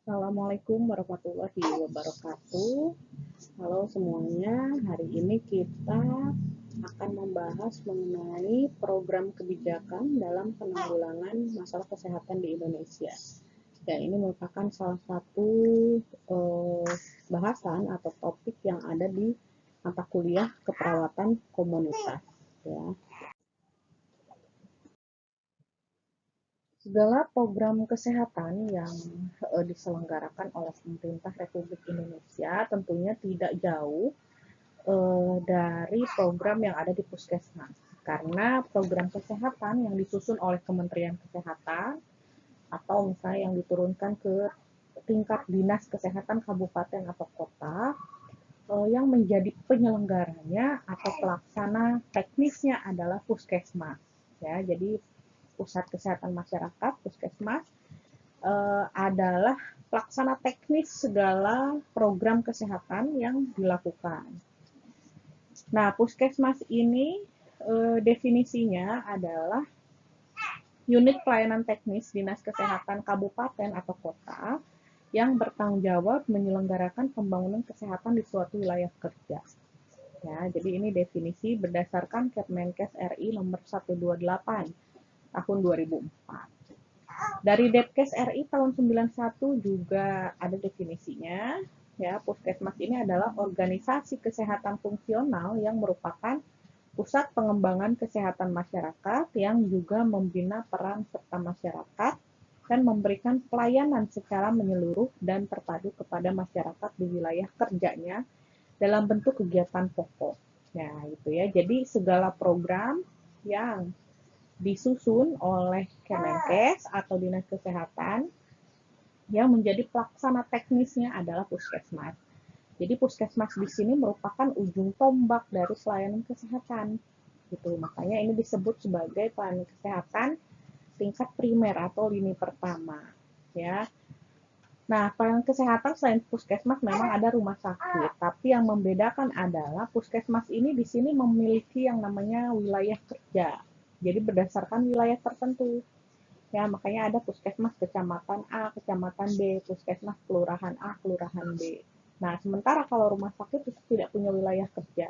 Assalamualaikum warahmatullahi wabarakatuh. Halo semuanya, hari ini kita akan membahas mengenai program kebijakan dalam penanggulangan masalah kesehatan di Indonesia. Ya, ini merupakan salah satu bahasan atau topik yang ada di mata kuliah keperawatan komunitas. Ya. Segala program kesehatan yang diselenggarakan oleh pemerintah Republik Indonesia tentunya tidak jauh dari program yang ada di Puskesmas. Karena program kesehatan yang disusun oleh Kementerian Kesehatan atau misalnya yang diturunkan ke tingkat dinas kesehatan kabupaten atau kota yang menjadi penyelenggaranya atau pelaksana teknisnya adalah Puskesmas. Ya, jadi Pusat Kesehatan Masyarakat Puskesmas adalah pelaksana teknis segala program kesehatan yang dilakukan. Nah, Puskesmas ini definisinya adalah unit pelayanan teknis Dinas Kesehatan Kabupaten atau Kota yang bertanggung jawab menyelenggarakan pembangunan kesehatan di suatu wilayah kerja. Ya, jadi ini definisi berdasarkan Kemenkes RI nomor 128 tahun 2004. Dari Depkes RI tahun 91 juga ada definisinya. Ya, Puskesmas ini adalah organisasi kesehatan fungsional yang merupakan pusat pengembangan kesehatan masyarakat yang juga membina peran serta masyarakat dan memberikan pelayanan secara menyeluruh dan terpadu kepada masyarakat di wilayah kerjanya dalam bentuk kegiatan pokok. Ya, itu ya. Jadi segala program yang disusun oleh Kemenkes atau Dinas Kesehatan yang menjadi pelaksana teknisnya adalah Puskesmas. Jadi Puskesmas di sini merupakan ujung tombak dari pelayanan kesehatan. Gitu. Makanya ini disebut sebagai pelayanan kesehatan tingkat primer atau lini pertama. Ya. Nah, pelayanan kesehatan selain Puskesmas memang ada rumah sakit, tapi yang membedakan adalah Puskesmas ini di sini memiliki yang namanya wilayah kerja. Jadi berdasarkan wilayah tertentu. Ya, makanya ada Puskesmas Kecamatan A, Kecamatan B, Puskesmas Kelurahan A, Kelurahan B. Nah, sementara kalau rumah sakit itu tidak punya wilayah kerja.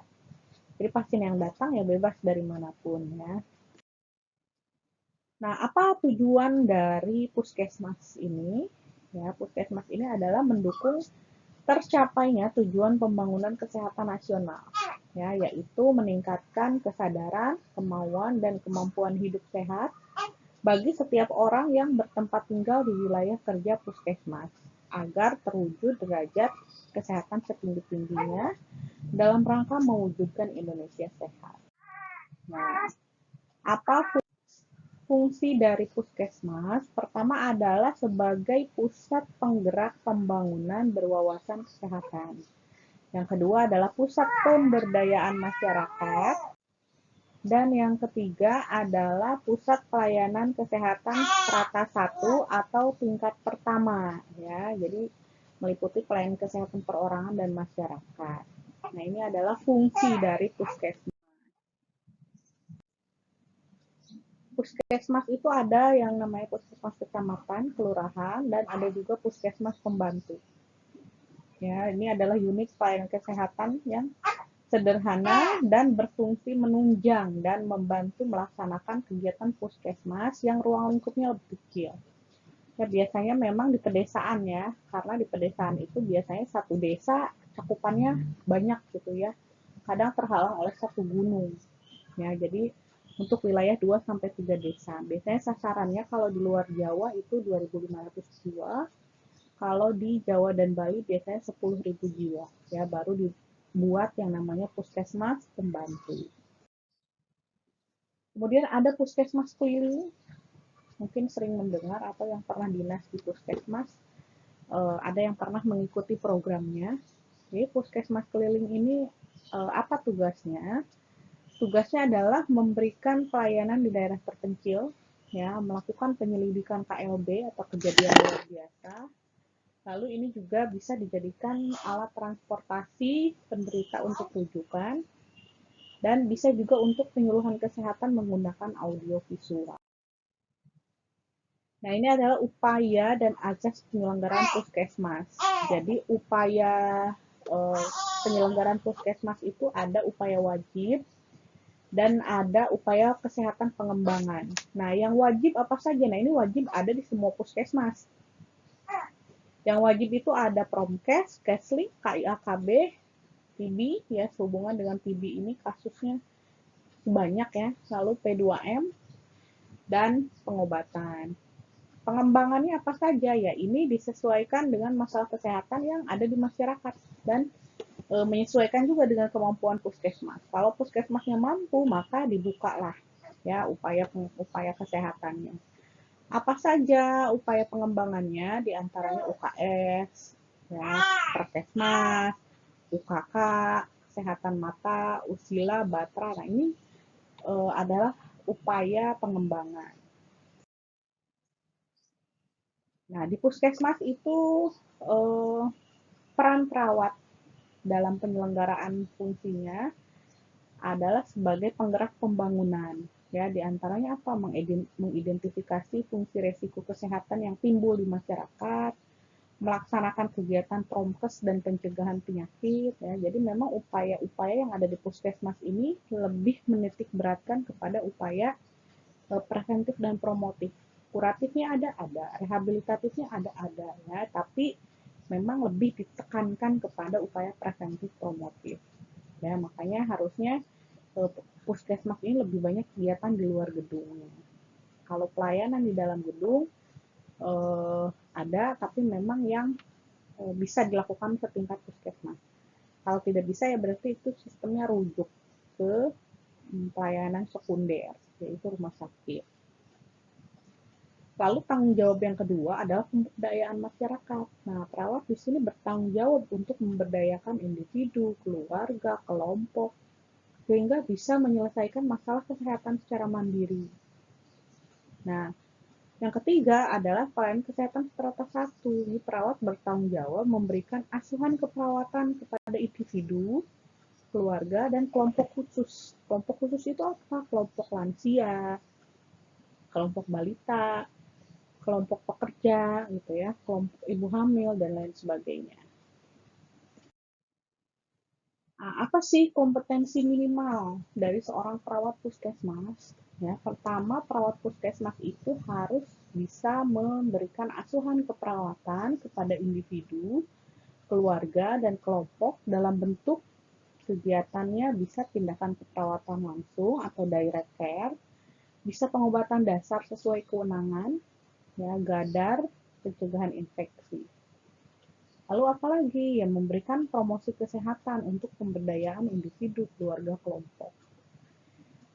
Jadi pasien yang datang ya bebas dari manapun ya. Nah, apa tujuan dari Puskesmas ini? Ya, Puskesmas ini adalah mendukung tercapainya tujuan pembangunan kesehatan nasional, ya, yaitu meningkatkan kesadaran, kemauan, dan kemampuan hidup sehat bagi setiap orang yang bertempat tinggal di wilayah kerja Puskesmas, agar terwujud derajat kesehatan setinggi-tingginya dalam rangka mewujudkan Indonesia sehat. Nah, apa fungsi dari Puskesmas? Pertama adalah sebagai pusat penggerak pembangunan berwawasan kesehatan. Yang kedua adalah pusat pemberdayaan masyarakat. Dan yang ketiga adalah pusat pelayanan kesehatan strata 1 atau tingkat pertama. Ya, jadi meliputi pelayanan kesehatan perorangan dan masyarakat. Nah, ini adalah fungsi dari Puskesmas. Puskesmas itu ada yang namanya Puskesmas Kecamatan, Kelurahan, dan ada juga Puskesmas Pembantu. Ya, ini adalah unit pelayanan kesehatan yang sederhana dan berfungsi menunjang dan membantu melaksanakan kegiatan Puskesmas yang ruang lingkupnya lebih kecil. Ya, biasanya memang di pedesaan ya, karena di pedesaan itu biasanya satu desa cakupannya banyak gitu ya. Kadang terhalang oleh satu gunung. Ya, jadi untuk wilayah 2 sampai 3 desa. Biasanya sasarannya kalau di luar Jawa itu 2.500 jiwa. Kalau di Jawa dan Bali biasanya 10.000 jiwa. Ya, baru dibuat yang namanya Puskesmas Pembantu. Kemudian ada Puskesmas Keliling. Mungkin sering mendengar atau yang pernah dinas di Puskesmas, ada yang pernah mengikuti programnya. Jadi Puskesmas Keliling ini apa tugasnya? Tugasnya adalah memberikan pelayanan di daerah terpencil, ya, melakukan penyelidikan KLB atau kejadian luar biasa. Lalu ini juga bisa dijadikan alat transportasi penderita untuk rujukan dan bisa juga untuk penyuluhan kesehatan menggunakan audio visual. Nah, ini adalah upaya dan azas penyelenggaraan puskesmas. Jadi, upaya penyelenggaraan puskesmas itu ada upaya wajib dan ada upaya kesehatan pengembangan. Nah, yang wajib apa saja? Nah, ini wajib ada di semua puskesmas. Yang wajib itu ada Promkes, Kesling, KIAKB, TB, ya sehubungan dengan TB ini kasusnya banyak ya, lalu P2M, dan pengobatan. Pengembangannya apa saja ya? Ini disesuaikan dengan masalah kesehatan yang ada di masyarakat dan menyesuaikan juga dengan kemampuan puskesmas. Kalau puskesmasnya mampu, maka dibukalah ya upaya kesehatannya. Apa saja upaya pengembangannya? Di antaranya UKS, ya, Perkesmas, UKK, kesehatan mata, usila, batra. Nah, ini adalah upaya pengembangan. Nah, di puskesmas itu eh, peran perawat dalam penyelenggaraan fungsinya adalah sebagai penggerak pembangunan. Ya, di antaranya apa? Mengidentifikasi fungsi resiko kesehatan yang timbul di masyarakat, melaksanakan kegiatan promkes dan pencegahan penyakit. Ya. Jadi memang upaya-upaya yang ada di puskesmas ini lebih menitik beratkan kepada upaya preventif dan promotif. Kuratifnya ada, rehabilitatifnya ada ya, tapi memang lebih ditekankan kepada upaya preventif promotif. Ya, makanya harusnya puskesmas ini lebih banyak kegiatan di luar gedung. Kalau pelayanan di dalam gedung ada, tapi memang yang bisa dilakukan setingkat puskesmas. Kalau tidak bisa ya berarti itu sistemnya rujuk ke pelayanan sekunder, yaitu rumah sakit. Lalu tanggung jawab yang kedua adalah pemberdayaan masyarakat. Nah, perawat di sini bertanggung jawab untuk memberdayakan individu, keluarga, kelompok, sehingga bisa menyelesaikan masalah kesehatan secara mandiri. Nah, yang ketiga adalah pelayanan kesehatan strata 1. Ini perawat bertanggung jawab memberikan asuhan keperawatan kepada individu, keluarga, dan kelompok khusus. Kelompok khusus itu apa? Kelompok lansia, kelompok balita, kelompok pekerja gitu ya, kelompok ibu hamil dan lain sebagainya. Nah, apa sih kompetensi minimal dari seorang perawat puskesmas? Ya, pertama, perawat puskesmas itu harus bisa memberikan asuhan keperawatan kepada individu, keluarga, dan kelompok dalam bentuk kegiatannya bisa tindakan keperawatan langsung atau direct care, bisa pengobatan dasar sesuai kewenangan, ya, gadar, pencegahan infeksi. Lalu apalagi yang memberikan promosi kesehatan untuk pemberdayaan individu, keluarga, kelompok.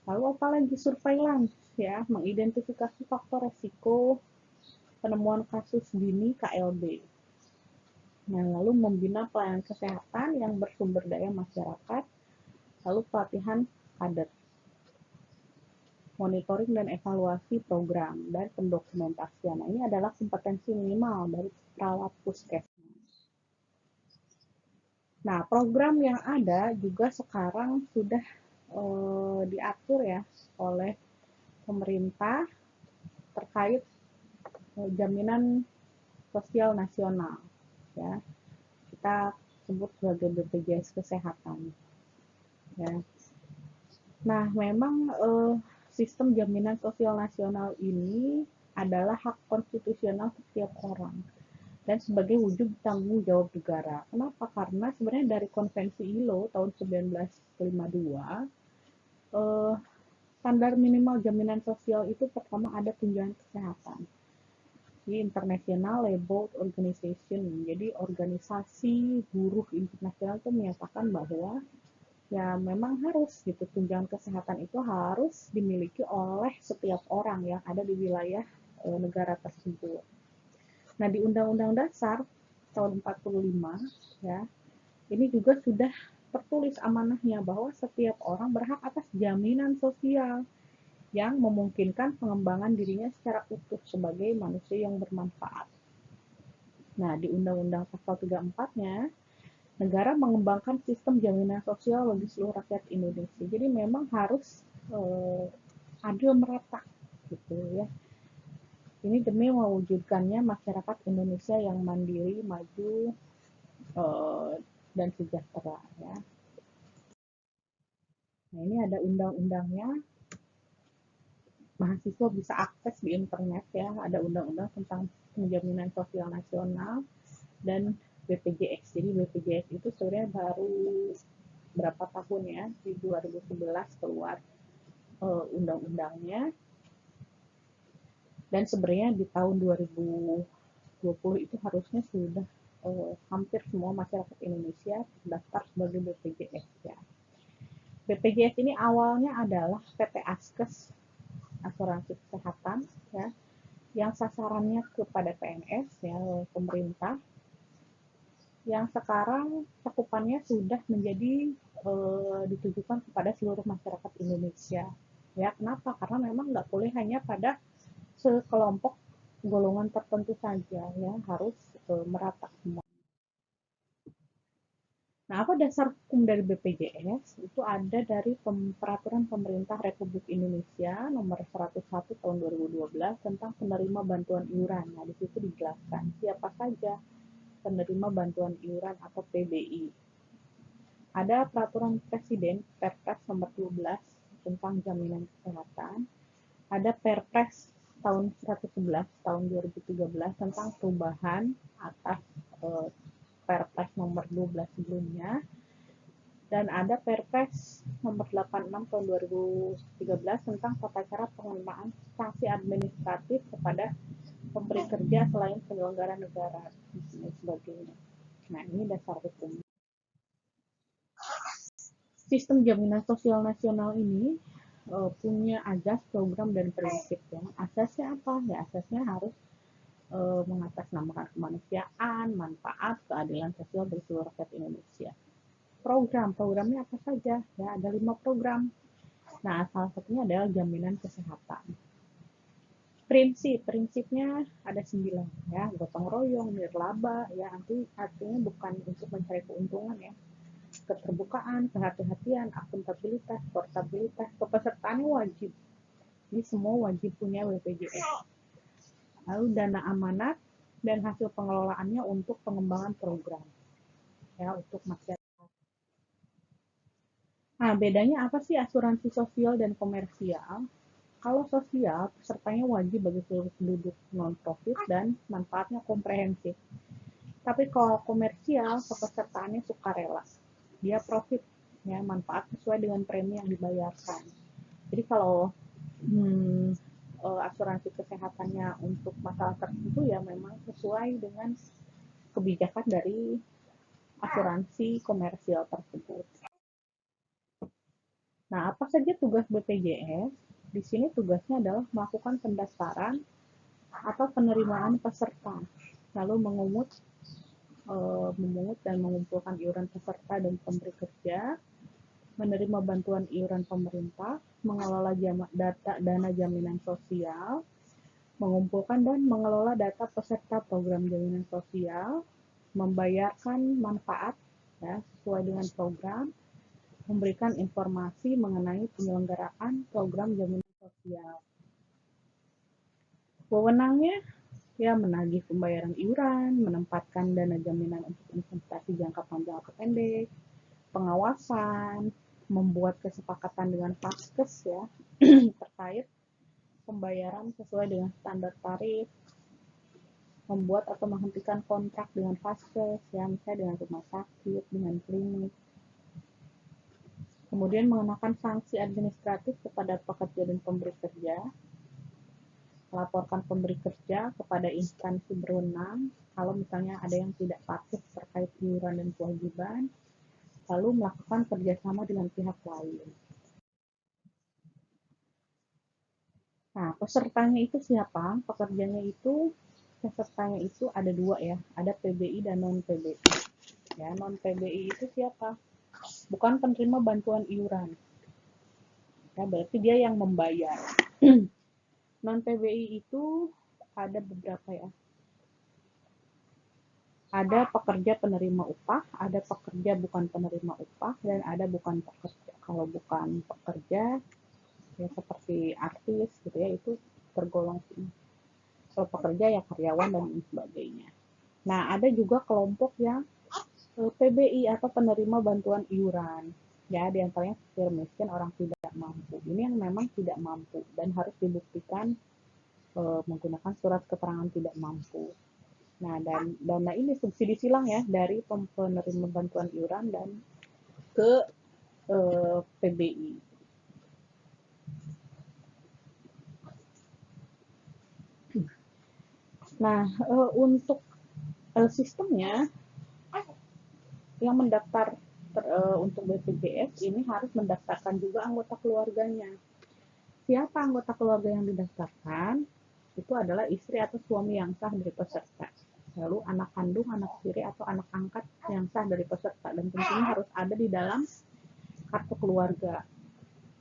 Lalu apalagi surveillance ya, mengidentifikasi faktor resiko penemuan kasus dini KLB. Nah, lalu membina pelayanan kesehatan yang bersumber daya masyarakat, lalu pelatihan kader, monitoring dan evaluasi program, dan pendokumentasian. Nah, ini adalah kompetensi minimal dari perawat puskesmas. Nah, program yang ada juga sekarang sudah diatur ya oleh pemerintah terkait jaminan sosial nasional, ya kita sebut sebagai BPJS Kesehatan. Ya. Nah, memang sistem jaminan sosial nasional ini adalah hak konstitusional setiap orang dan sebagai wujud tanggung jawab negara. Kenapa? Karena sebenarnya dari Konvensi ILO tahun 1952 standar minimal jaminan sosial itu pertama ada tunjangan kesehatan di International Labour Organization. Jadi organisasi buruh internasional itu menyatakan bahwa ya memang harus gitu tunjangan kesehatan itu harus dimiliki oleh setiap orang yang ada di wilayah negara tersebut. Nah, di Undang-Undang Dasar tahun 45 ya, ini juga sudah tertulis amanahnya bahwa setiap orang berhak atas jaminan sosial yang memungkinkan pengembangan dirinya secara utuh sebagai manusia yang bermanfaat. Nah, di Undang-Undang Pasal 34-nya, negara mengembangkan sistem jaminan sosial bagi seluruh rakyat Indonesia. Jadi memang harus adil merata gitu ya. Ini demi mewujudkannya masyarakat Indonesia yang mandiri, maju, dan sejahtera ya. Nah, ini ada undang-undangnya, mahasiswa bisa akses di internet ya. Ada undang-undang tentang penjaminan sosial nasional dan BPJS. Jadi BPJS itu sebenarnya baru berapa tahun ya, di 2011 keluar undang-undangnya, dan sebenarnya di tahun 2020 itu harusnya sudah hampir semua masyarakat Indonesia terdaftar sebagai BPJS ya. BPJS ini awalnya adalah PT Askes, asuransi kesehatan ya, yang sasarannya kepada PNS ya, pemerintah, yang sekarang cakupannya sudah menjadi ditujukan kepada seluruh masyarakat Indonesia ya. Kenapa? Karena memang nggak boleh hanya pada sekelompok golongan tertentu saja ya, harus merata semua. Nah, apa dasar hukum dari BPJS? Itu ada dari Peraturan Pemerintah Republik Indonesia nomor 101 tahun 2012 tentang penerima bantuan iuran. Nah, di situ dijelaskan siapa saja penerima bantuan iuran atau PBI. Ada Peraturan Presiden Perpres nomor 12 tentang jaminan kesehatan. Ada Perpres tahun 111 tahun 2013 tentang perubahan atas Perpres nomor 12 sebelumnya, dan ada Perpres nomor 86 tahun 2013 tentang tata cara pengenaan sanksi administratif kepada pemberi kerja selain penyelenggara negara dan sebagainya. Nah, ini dasar hukum. Sistem jaminan sosial nasional ini punya asas, program, dan prinsip ya. Asasnya apa? Ya, asasnya harus mengatasnamakan kemanusiaan, manfaat, keadilan sosial bagi seluruh rakyat Indonesia. Programnya apa saja? Ya, ada 5 program. Nah, salah satunya adalah jaminan kesehatan. Prinsipnya ada 9 ya, gotong royong, nirlaba ya, artinya bukan untuk mencari keuntungan ya. Keterbukaan, kehati-hatian, akuntabilitas, portabilitas, kepesertaannya wajib. Jadi semua wajib punya BPJS. Lalu dana amanat dan hasil pengelolaannya untuk pengembangan program ya, untuk masyarakat. Nah, bedanya apa sih asuransi sosial dan komersial? Kalau sosial, pesertanya wajib bagi seluruh penduduk non-profit dan manfaatnya komprehensif. Tapi kalau komersial, pesertaannya sukarela. Dia profit, ya, manfaat sesuai dengan premi yang dibayarkan. Jadi kalau asuransi kesehatannya untuk masalah tertentu ya memang sesuai dengan kebijakan dari asuransi komersial tersebut. Nah, apa saja tugas BPJS? Di sini tugasnya adalah melakukan pendaftaran atau penerimaan peserta, lalu memungut dan mengumpulkan iuran peserta dan pemberi kerja, menerima bantuan iuran pemerintah, mengelola dana jaminan sosial, mengumpulkan dan mengelola data peserta program jaminan sosial, membayarkan manfaat ya, sesuai dengan program, memberikan informasi mengenai penyelenggaraan program jaminan sosial. Wewenangnya ya menagih pembayaran iuran, menempatkan dana jaminan untuk investasi jangka panjang atau pendek, pengawasan, membuat kesepakatan dengan Vaskes ya terkait pembayaran sesuai dengan standar tarif, membuat atau menghentikan kontrak dengan Vaskes ya, misalnya dengan rumah sakit, dengan klinik. Kemudian mengenakan sanksi administratif kepada pekerja dan pemberi kerja, melaporkan pemberi kerja kepada instansi berwenang kalau misalnya ada yang tidak patuh terkait iuran dan kewajiban, lalu melakukan kerjasama dengan pihak lain. Nah, pesertanya itu siapa? Pesertanya itu ada 2 ya, ada PBI dan non-PBI. Ya, non-PBI itu siapa? Bukan penerima bantuan iuran. Ya, berarti dia yang membayar. Non-PBI itu ada beberapa ya. Ada pekerja penerima upah, ada pekerja bukan penerima upah, dan ada bukan pekerja. Kalau bukan pekerja, ya seperti artis gitu ya, itu tergolong sini. Kalau pekerja ya karyawan dan lain sebagainya. Nah, ada juga kelompok yang PBI atau penerima bantuan iuran. Ya, di antaranya fakir miskin, orang tidak mampu. Ini yang memang tidak mampu dan harus dibuktikan menggunakan surat keterangan tidak mampu. Nah, dan dana ini subsidi silang ya dari penerima bantuan iuran dan ke PBI. Nah, untuk sistemnya yang mendaftar untuk BPJS ini harus mendaftarkan juga anggota keluarganya. Siapa anggota keluarga yang didaftarkan? Itu adalah istri atau suami yang sah dari peserta. Lalu anak kandung, anak tiri atau anak angkat yang sah dari peserta, dan tentunya harus ada di dalam kartu keluarga.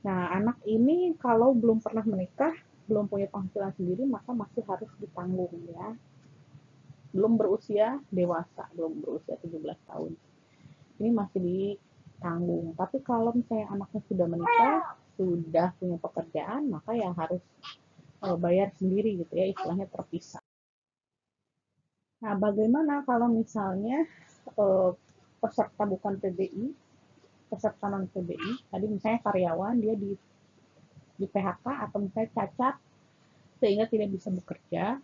Nah, anak ini kalau belum pernah menikah, belum punya penghasilan sendiri, maka masih harus ditanggung ya. Belum berusia dewasa, belum berusia 17 tahun. Ini masih ditanggung. Tapi kalau misalnya anaknya sudah menikah, sudah punya pekerjaan, maka ya harus bayar sendiri gitu ya, istilahnya terpisah. Nah, bagaimana kalau misalnya peserta bukan PBI, peserta non PBI, tadi misalnya karyawan dia di PHK atau misalnya cacat sehingga tidak bisa bekerja.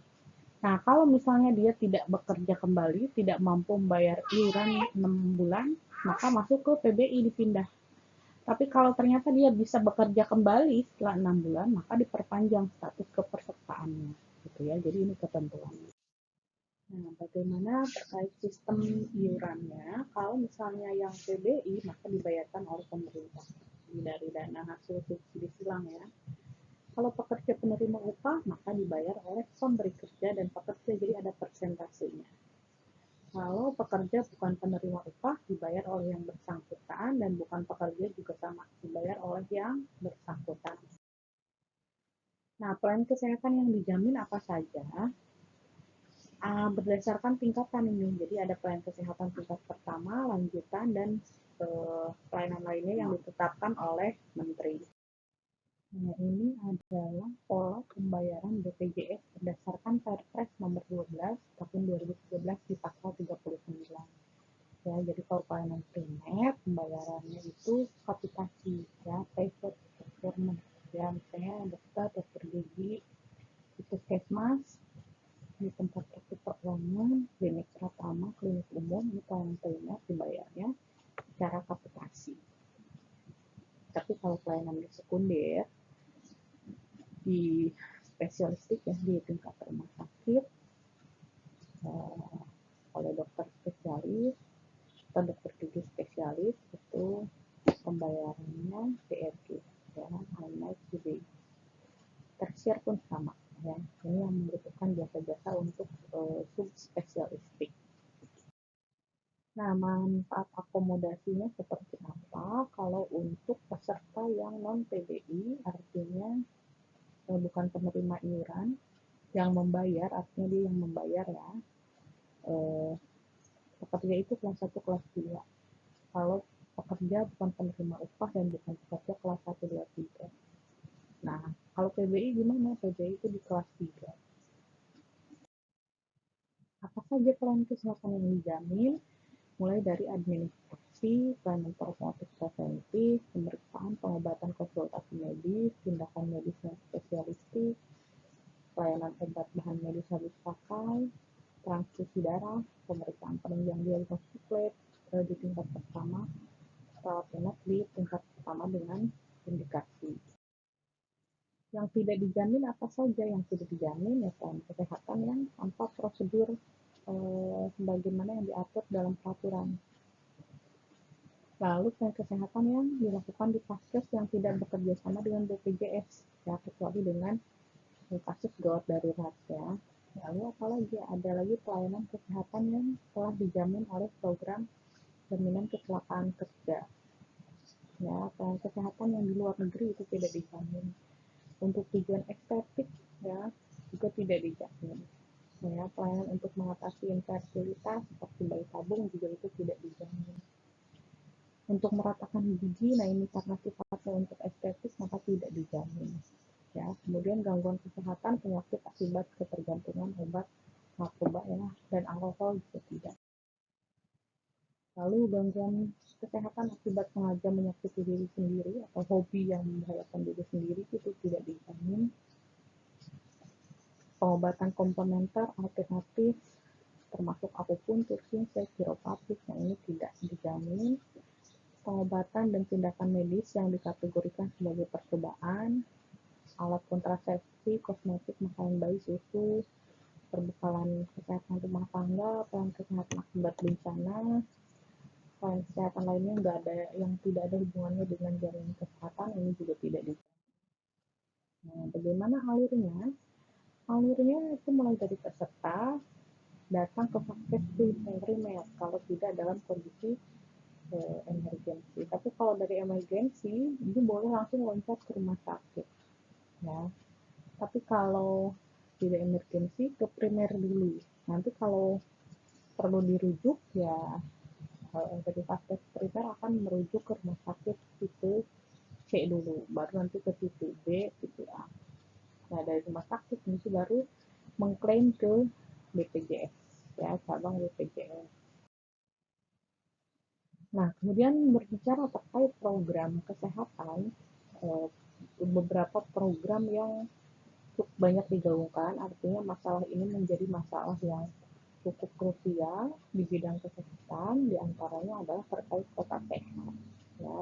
Nah, kalau misalnya dia tidak bekerja kembali, tidak mampu membayar iuran 6 bulan, maka masuk ke PBI dipindah. Tapi kalau ternyata dia bisa bekerja kembali setelah 6 bulan, maka diperpanjang status kepesertaannya. Gitu ya. Jadi ini ketentuannya. Nah, bagaimana terkait sistem iurannya? Kalau misalnya yang PBI, maka dibayarkan oleh pemerintah dari dana hasil subsidi silang ya. Kalau pekerja penerima upah, maka dibayar oleh pemberi kerja dan pekerja, jadi ada persentasenya. Kalau pekerja bukan penerima upah, dibayar oleh yang bersangkutan, dan bukan pekerja juga sama, dibayar oleh yang bersangkutan. Nah, pelayanan kesehatan yang dijamin apa saja? Berdasarkan tingkatan ini, jadi ada pelayanan kesehatan tingkat pertama, lanjutan, dan pelayanan lainnya yang ditetapkan oleh menteri. Nah, ini adalah pola pembayaran BPJS berdasarkan Perpres nomor 12 tahun 2013 di pasal 39. Ya, jadi kalau pelayanan primer pembayarannya itu kapitasi ya, pay for performance ya, misalnya dokter gigi, puskesmas, di tempat praktik keuangan, klinik Pratama, klinik umum, ini pelayanan primer dibayarnya secara kapitasi. Tapi kalau pelayanan di sekunder, di spesialistik ya, di tingkat rumah sakit, oleh dokter spesialis atau dokter gigi spesialis, itu pembayarannya DRG ya, naik CBI. Tersier pun sama ya, ini yang membutuhkan jasa-jasa untuk subspesialistik. Nah, manfaat akomodasinya seperti apa? Kalau untuk peserta yang non PBI, artinya bukan penerima iuran, yang membayar, artinya dia yang membayar ya, pekerja itu kelas 1, kelas 2. Kalau pekerja bukan penerima upah dan bukan pekerja kelas 1, 2, 3. Nah, kalau PBI gimana? PBI itu di kelas 3. Apa saja pelayanan kesehatan yang dijamin? Mulai dari administrasi, pelayanan promotif preventif, pemeriksaan, pengobatan, konsultasi medis, tindakan medis yang spesialistik, pelayanan obat bahan medis habis pakai, transfusi darah, pemeriksaan penunjang diagnostik lab di tingkat pertama, rawat inap di tingkat pertama dengan indikasi. Yang tidak dijamin apa saja? Yang tidak dijamin ya pelayanan kesehatan yang tanpa prosedur sebagaimana yang diatur dalam peraturan. Lalu pelayanan kesehatan yang dilakukan di vaskes yang tidak bekerja sama dengan BPJS ya, kecuali dengan kasus gawat darurat ya. Lalu apalagi ada lagi pelayanan kesehatan yang telah dijamin oleh program jaminan kecelakaan kerja ya. Pelayanan kesehatan yang di luar negeri itu tidak dijamin. Untuk tujuan estetik ya juga tidak dijamin ya. Pelayanan untuk mengatasi infertilitas seperti bayi tabung juga itu tidak dijamin. Untuk meratakan gigi, nah ini karena sifatnya untuk estetik maka tidak dijamin. ya. Kemudian gangguan kesehatan, penyakit akibat ketergantungan obat, narkoba ya, dan alkohol juga tidak. Lalu gangguan kesehatan akibat sengaja menyakiti diri sendiri atau hobi yang membahayakan diri sendiri itu tidak dijamin. Pengobatan komplementer alternatif termasuk akupuntur, kiropraktik yang ini tidak dijamin. Pengobatan dan tindakan medis yang dikategorikan sebagai percobaan, alat kontrasepsi, kosmetik, makanan bayi, susu, perbekalan kesehatan rumah tangga, peran kesehatan akibat bencana, peran kesehatan lainnya nggak ada yang tidak ada hubungannya dengan jaminan kesehatan, ini juga tidak dijamin. Nah, bagaimana alurnya? Alurnya itu mulai dari peserta datang ke vaskes primer kalau tidak dalam kondisi emergensi. Tapi kalau dari emergensi, ini boleh langsung loncat ke rumah sakit. Ya. Tapi kalau tidak emergensi, ke primer dulu. Nanti kalau perlu dirujuk, ya dari vaskes primer akan merujuk ke rumah sakit tipe C dulu, baru nanti ke tipe B, tipe A. Nah, dari rumah sakit nanti baru mengklaim ke BPJS, ya, cabang BPJS. Nah, kemudian berbicara terkait program kesehatan, beberapa program yang cukup banyak digaungkan, artinya masalah ini menjadi masalah yang cukup krusial di bidang kesehatan, diantaranya adalah terkait kota sehat. Ya.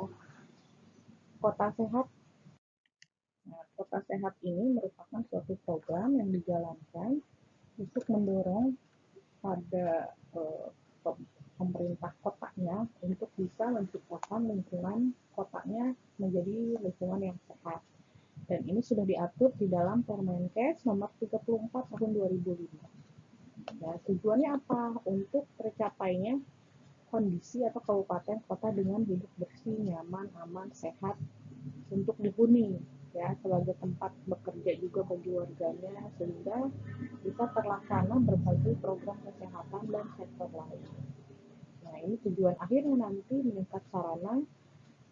Kota sehat, nah, kota sehat ini merupakan suatu program yang dijalankan untuk mendorong pada pemerintah kotanya untuk bisa menciptakan lingkungan kotanya menjadi lingkungan yang sehat. Dan ini sudah diatur di dalam Permenkes nomor 34 tahun 2005. Nah, tujuannya apa? Untuk tercapainya kondisi atau kabupaten kota dengan hidup bersih, nyaman, aman, sehat untuk dihuni, ya, sebagai tempat bekerja juga bagi warganya, sehingga bisa terlaksana berbagai program kesehatan dan sektor lain. Nah, ini tujuan akhirnya nanti meningkat sarana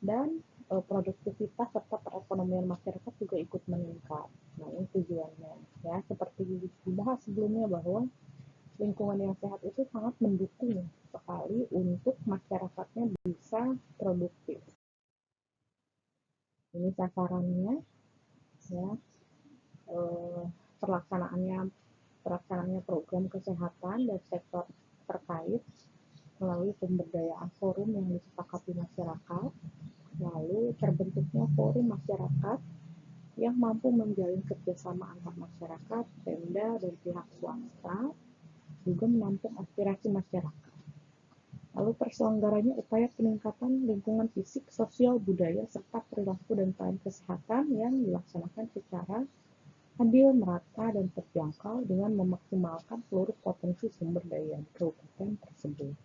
dan produktivitas serta perekonomian masyarakat juga ikut meningkat. Nah, ini tujuannya. Ya, seperti dibahas sebelumnya bahwa lingkungan yang sehat itu sangat mendukung sekali untuk masyarakatnya bisa produktif. Ini sasarannya, ya, eh, terlaksanaannya program kesehatan dan sektor terkait melalui pemberdayaan forum yang disepakati masyarakat, lalu terbentuknya forum masyarakat yang mampu menjalin kerjasama antar masyarakat, Pemda, dan pihak swasta, juga menampung aspirasi masyarakat. Lalu terselenggaranya upaya peningkatan lingkungan fisik, sosial, budaya, serta perilaku dan pelayanan kesehatan yang dilaksanakan secara adil, merata, dan terjangkau dengan memaksimalkan seluruh potensi sumber daya di kabupaten tersebut.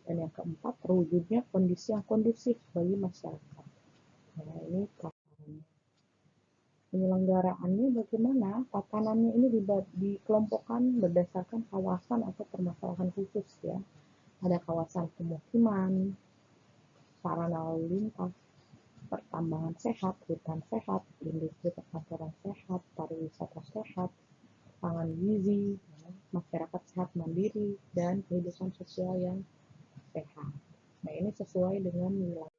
Dan yang keempat, terwujudnya kondisi yang kondusif bagi masyarakat. Nah, ini tatanannya. Penyelenggaraannya bagaimana? Tatanannya ini dikelompokkan berdasarkan kawasan atau permasalahan khusus, ya. Ada kawasan pemukiman, sarana lalu lintas, pertambangan sehat, hutan sehat, industri perkantoran sehat, pariwisata sehat, pangan gizi, masyarakat sehat mandiri, dan kehidupan sosial yang sehat. Nah, ini sesuai dengan wilayah.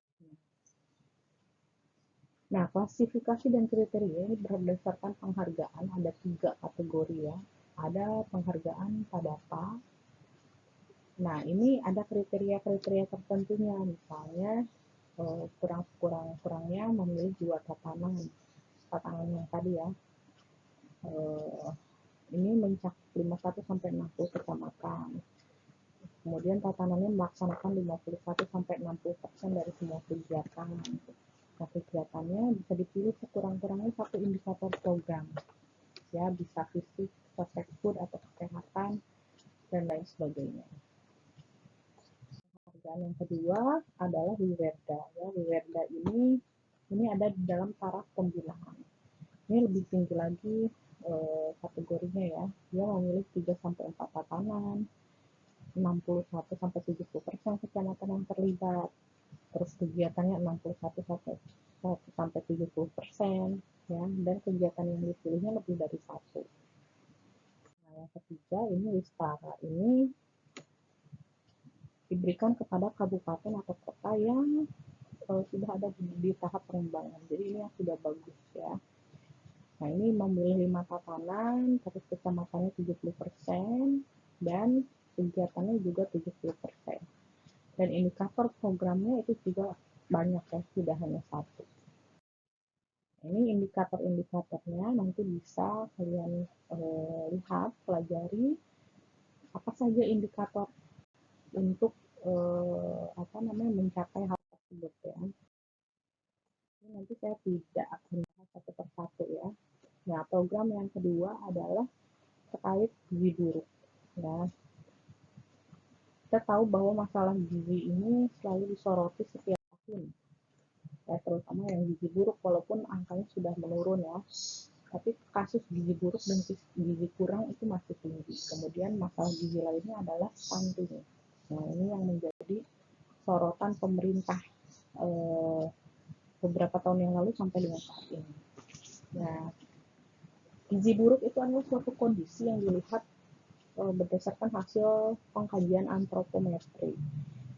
Nah, klasifikasi dan kriteria ini berdasarkan penghargaan, ada 3 kategori, ya. Ada penghargaan PADAPA. Nah, ini ada kriteria-kriteria tertentunya, misalnya kurang-kurangnya memilih 2 tatanan yang tadi, ya. Ini mencakup 51 sampai 60 kecamatan. Kemudian tatanannya melaksanakan 51 sampai 60% dari semua kegiatan. Nah, kegiatannya bisa dipilih sekurang-kurangnya 1 indikator program. Ya, bisa fisik, sostek food atau kesehatan, dan lain sebagainya. Dan yang kedua adalah Wiwerda. Ya, Wiwerda ini ada di dalam taraf pembinaan. Ini lebih tinggi lagi kategorinya, ya. Dia memilih 3 sampai 4 tatanan, 61 sampai 70% kecamatan yang terlibat. Terus kegiatannya 61 sampai 70%, ya, dan kegiatan yang dipilihnya lebih dari satu. Nah, yang ketiga ini Wistara ini diberikan kepada kabupaten atau kota yang sudah ada di tahap pengembangan. Jadi ini yang sudah bagus ya. Nah, ini memilih 5 tatanan, terus kecamatannya 70%, dan kegiatannya juga 70%. Dan indikator programnya itu juga banyak ya, tidak hanya satu. Ini indikator-indikatornya nanti bisa kalian lihat, pelajari apa saja indikator untuk mencapai hal tersebut ya. Ini nanti saya tidak akan bahas satu persatu ya. Nah, program yang kedua adalah terkait gizi buruk. Ya, kita tahu bahwa masalah gizi ini selalu disoroti setiap tahun. Ya, terutama yang gizi buruk, walaupun angkanya sudah menurun ya. Tapi kasus gizi buruk dan gizi kurang itu masih tinggi. Kemudian masalah gizi lainnya adalah stunting. Nah, ini yang menjadi sorotan pemerintah beberapa tahun yang lalu sampai dengan saat ini. Nah, gizi buruk itu adalah suatu kondisi yang dilihat berdasarkan hasil pengkajian antropometri.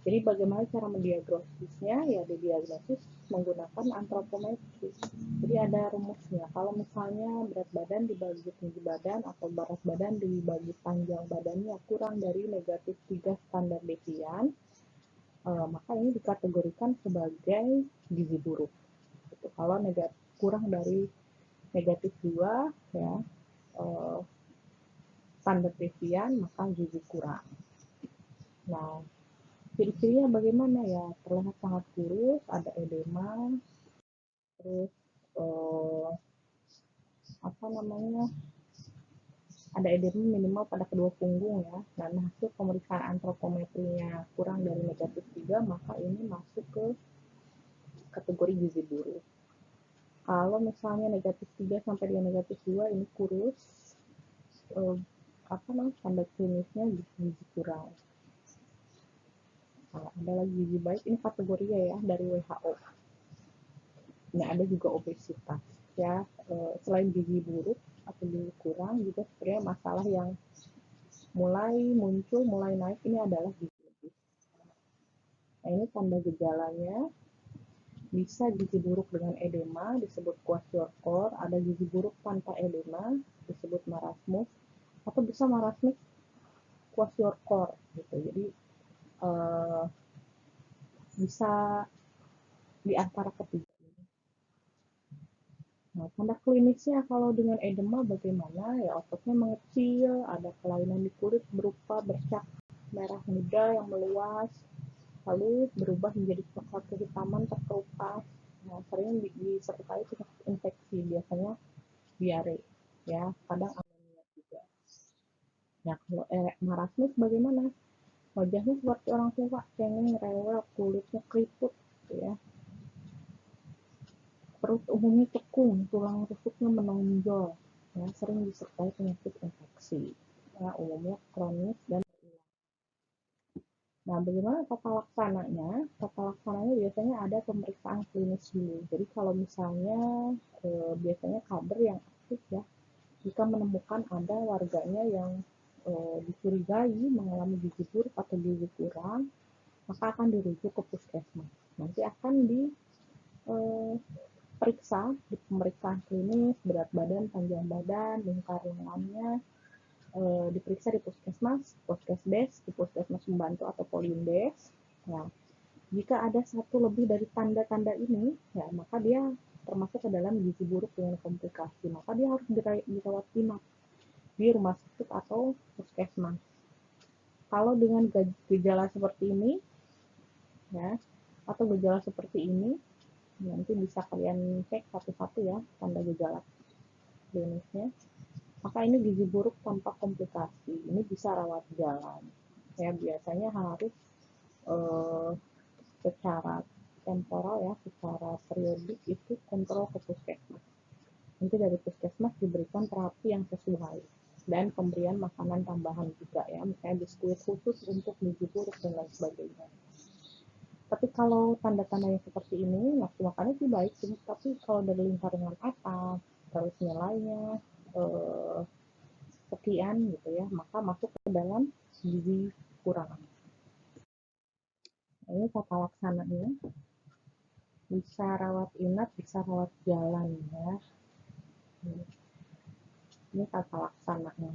Jadi bagaimana cara mendiagnosisnya? Ya didiagnosis menggunakan antropometri. Jadi ada rumusnya. Kalau misalnya berat badan dibagi tinggi badan atau berat badan dibagi panjang badannya kurang dari negatif 3 standar Devian, maka ini dikategorikan sebagai gizi buruk. Gitu. Kalau kurang dari negatif 2 ya standar Devian, maka gizi kurang. Nah, ciri-cirinya bagaimana ya? Terlihat sangat kurus, ada edema, terus ada edema minimal pada kedua punggung ya. Dan hasil pemeriksaan antropometrinya kurang dari negatif 3, maka ini masuk ke kategori gizi buruk. Kalau misalnya negatif 3 sampai dengan negatif 2 ini kurus, standar klinisnya gizi kurang. Nah, ada lagi gizi baik, ini kategorinya ya dari WHO. Nah, ada juga obesitas ya. Selain gizi buruk atau gizi kurang, juga sebenarnya masalah yang mulai muncul, mulai naik ini adalah gizi buruk. Nah, ini tanda gejalanya. Bisa gizi buruk dengan edema disebut kwashiorkor, ada gizi buruk tanpa edema disebut marasmus, atau bisa marasmus kwashiorkor gitu. Jadi bisa di antara ketiga ini. Nah, tanda klinisnya kalau dengan edema bagaimana? Ya, ototnya mengecil, ada kelainan di kulit berupa bercak merah muda yang meluas, lalu berubah menjadi coklat kehitaman terkerupas. Nah, sering disertai penyakit infeksi, biasanya diare, ya, kadang anemia juga. Nah, kalau marasmus bagaimana? Wajahnya seperti orang tua, cengeng, rewel, kulitnya keriput, gitu ya. Perut umumnya cekung, tulang rusuknya menonjol, ya, sering disertai penyakit infeksi, ya, umumnya kronis dan berulang. Nah, bagaimana tata laksananya? Tata laksananya biasanya ada pemeriksaan klinis dulu. Jadi kalau misalnya biasanya kader yang aktif ya, jika menemukan ada warganya yang dicurigai mengalami gizi buruk atau gizi kurang, maka akan dirujuk ke puskesmas. Nanti akan diperiksa di pemeriksaan klinis, berat badan, panjang badan, lingkar lengannya, diperiksa di puskesmas, puskesdes, di puskesmas pembantu atau polindes. Nah, jika ada satu lebih dari tanda-tanda ini, ya maka dia termasuk ke dalam gizi buruk dengan komplikasi. Maka dia harus dirawat inap di rumah sakit atau puskesmas. Kalau dengan gejala seperti ini, ya, atau gejala seperti ini, nanti bisa kalian cek satu-satu ya tanda gejala klinisnya. Maka ini gizi buruk tanpa komplikasi. Ini bisa rawat jalan. Ya, biasanya harus secara temporal ya, secara periodik itu kontrol ke puskesmas. Nanti dari puskesmas diberikan terapi yang sesuai dan pemberian makanan tambahan juga ya, misalnya biskuit khusus untuk gizi buruk dan lain sebagainya. Tapi kalau tanda-tanda yang seperti ini, nafsu makannya sih baik, tapi kalau dari lingkaran atas, terus nilainya eh, sekian gitu ya, maka masuk ke dalam gizi kurang. Nah, ini tata laksananya, bisa rawat inap, bisa rawat jalan ya. Ini tata laksananya.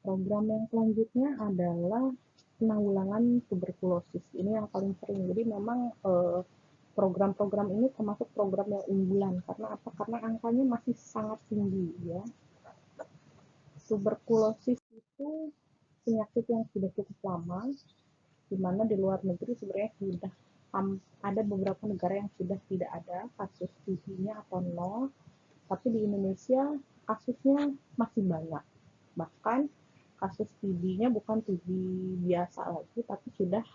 Program yang selanjutnya adalah penanggulangan tuberkulosis. Ini yang paling sering. Jadi memang program-program ini termasuk program yang unggulan. Karena apa? Karena angkanya masih sangat tinggi ya. Tuberkulosis itu penyakit yang sudah cukup lama, di mana di luar negeri sebenarnya sudah ada beberapa negara yang sudah tidak ada kasus TB-nya atau nol, tapi di Indonesia kasusnya masih banyak. Bahkan kasus TB-nya bukan TB biasa lagi, tapi sudah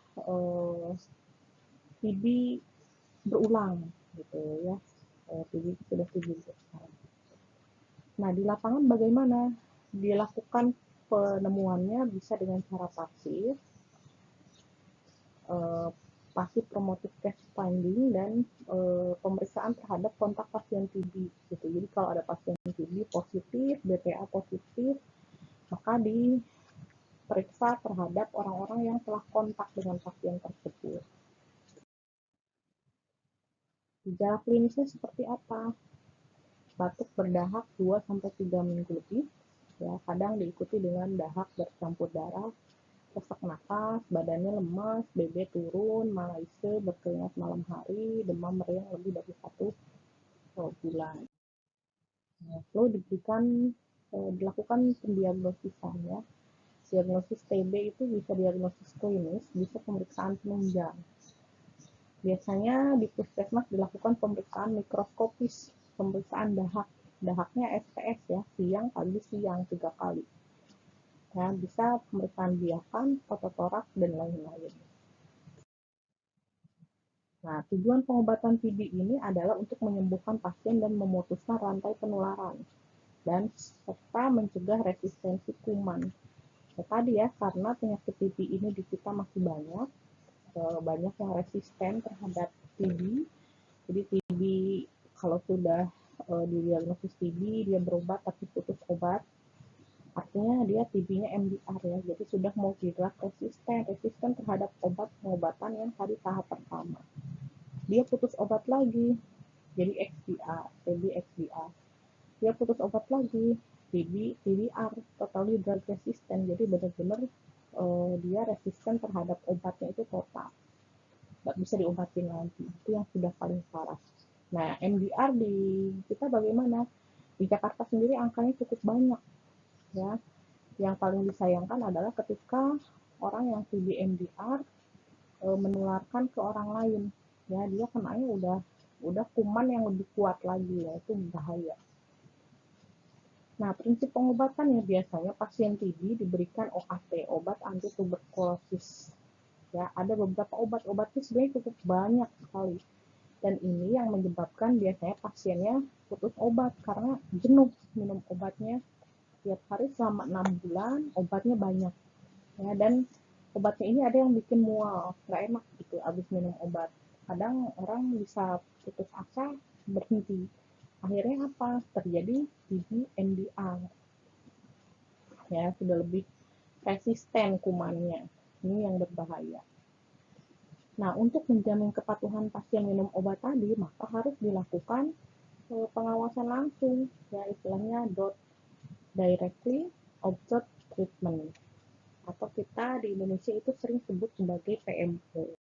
TB berulang gitu ya. TB sudah TB berulang. Nah, di lapangan bagaimana? Dilakukan penemuannya bisa dengan cara pasif, pasif promotif case finding, dan pemeriksaan terhadap kontak pasien TB gitu. Jadi kalau ada pasien TB positif, BPA positif, maka diperiksa terhadap orang-orang yang telah kontak dengan pasien tersebut. Gejala klinisnya seperti apa? Batuk berdahak 2-3 minggu lebih, ya, kadang diikuti dengan dahak bercampur darah, sesak napas, badannya lemas, BB turun, malaise, berkeringat malam hari, demam meriang lebih dari 1 bulan. Nah, lalu dilakukan pendiagnosisan ya. Diagnosis TB itu bisa diagnosis klinis, bisa pemeriksaan penunjang. Biasanya di puskesmas dilakukan pemeriksaan mikroskopis, pemeriksaan dahak. Dahaknya SPS ya, siang, pagi, siang 3 kali. Ya, bisa pemeriksaan biakan, fototoraks, dan lain-lain. Nah, tujuan pengobatan TB ini adalah untuk menyembuhkan pasien dan memutuskan rantai penularan, dan serta mencegah resistensi kuman. Ya, tadi ya, karena penyakit TB ini di kita masih banyak, banyak yang resisten terhadap TB. Jadi TB kalau sudah didiagnosis TB, dia berobat tapi putus obat, artinya dia TB-nya MDR ya, jadi sudah multi drug resisten terhadap obat pengobatan yang tadi tahap pertama. Dia putus obat lagi, jadi XDR, TB XDR. Dia putus obat lagi, TBR, totally drug resistant, jadi benar-benar dia resisten terhadap obatnya itu total, nggak bisa diobatin lagi. Itu yang sudah paling parah. Nah, MDR di kita bagaimana? Di Jakarta sendiri angkanya cukup banyak ya. Yang paling disayangkan adalah ketika orang yang TB MDR menularkan ke orang lain. Ya, dia kenanya udah kuman yang lebih kuat lagi ya, itu bahaya. Nah, prinsip pengobatan ya biasanya pasien TB diberikan OAT, obat anti tuberkulosis. Ya, ada beberapa obat-obatnya sebenarnya cukup banyak sekali. Dan ini yang menyebabkan biasanya pasiennya putus obat karena jenuh minum obatnya tiap hari selama 6 bulan, obatnya banyak. Ya, dan obatnya ini ada yang bikin mual, nggak enak gitu abis minum obat. Kadang orang bisa putus asa, berhenti. Akhirnya apa? Terjadi TB MDR. Ya, sudah lebih resisten kumannya. Ini yang berbahaya. Nah, untuk menjamin kepatuhan pasien minum obat tadi, maka harus dilakukan pengawasan langsung, ya istilahnya directly observed treatment, atau kita di Indonesia itu sering sebut sebagai PMO.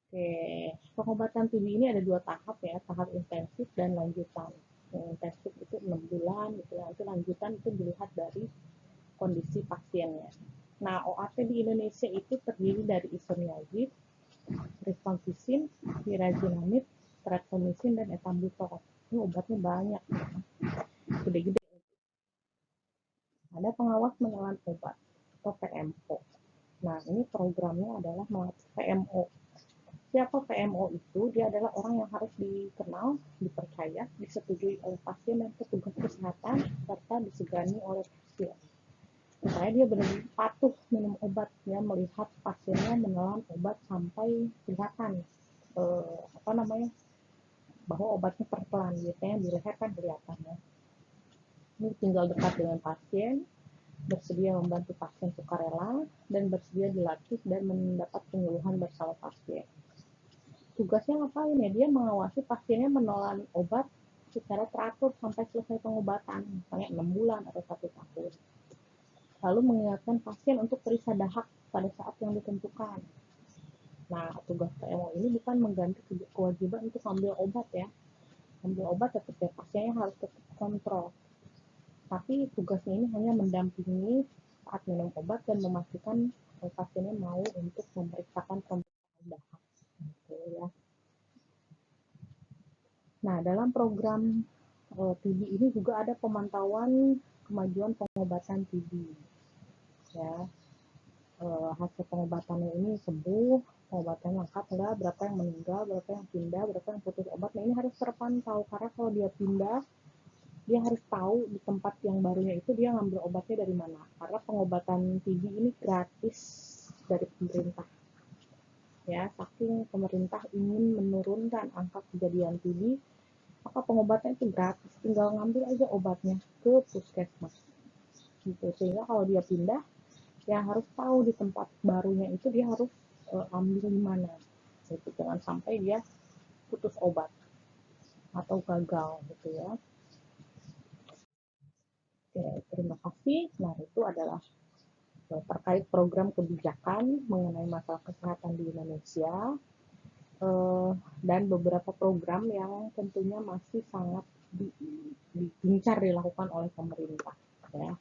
Oke, pengobatan TB ini ada 2 tahap ya, tahap intensif dan lanjutan. Yang intensif itu 6 bulan, gitu ya. Itu lanjutan itu dilihat dari kondisi pasiennya. Nah, OAT di Indonesia itu terdiri dari isoniazid, rifampicin, pirazinamid, streptomycin, dan ethambutol. Ini obatnya banyak, gede-gede. Ada pengawas menelan obat atau PMO. Nah, ini programnya adalah PMO. Siapa PMO itu? Dia adalah orang yang harus dikenal, dipercaya, disetujui oleh pasien dan petugas kesehatan, serta disegani oleh pasien. Supaya dia benar-benar patuh obat, ya melihat pasiennya menelan obat sampai kelihatan bahwa obatnya perpelan, biasanya di leher kan kelihatannya. Ini tinggal dekat dengan pasien, bersedia membantu pasien sukarela, dan bersedia dilatih dan mendapat penyuluhan bersama pasien. Tugasnya ngapain ya? Dia mengawasi pasiennya menelan obat secara teratur sampai selesai pengobatan, misalnya 6 bulan atau 1 tahun. Lalu mengingatkan pasien untuk periksa dahak pada saat yang ditentukan. Nah, tugas PMO ini bukan mengganti kewajiban untuk ambil obat ya. Ambil obat tetap ya, pasiennya harus tetap kontrol. Tapi tugasnya ini hanya mendampingi saat minum obat dan memastikan pasiennya mau untuk memeriksakan pemeriksaan dahak. Gitu ya. Nah, dalam program TB ini juga ada pemantauan kemajuan pengobatan TB. Ya, hasil pengobatannya ini sembuh, pengobatan lengkap enggak, berapa yang meninggal, berapa yang pindah, berapa yang putus obat. Nah, ini harus terpantau karena kalau dia pindah, dia harus tahu di tempat yang barunya itu dia ngambil obatnya dari mana. Karena pengobatan TB ini gratis dari pemerintah. Ya, saking pemerintah ingin menurunkan angka kejadian TB, maka pengobatan itu gratis, tinggal ngambil aja obatnya ke puskesmas. Gitu. Sehingga kalau dia pindah, ya harus tahu di tempat barunya itu dia harus ambil di mana. Gitu. Jangan sampai dia putus obat atau gagal gitu ya. Oke, terima kasih. Nah, itu adalah terkait program kebijakan mengenai masalah kesehatan di Indonesia dan beberapa program yang tentunya masih sangat gencar dilakukan oleh pemerintah. Ya.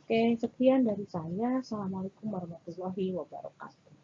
Oke, sekian dari saya. Assalamualaikum warahmatullahi wabarakatuh.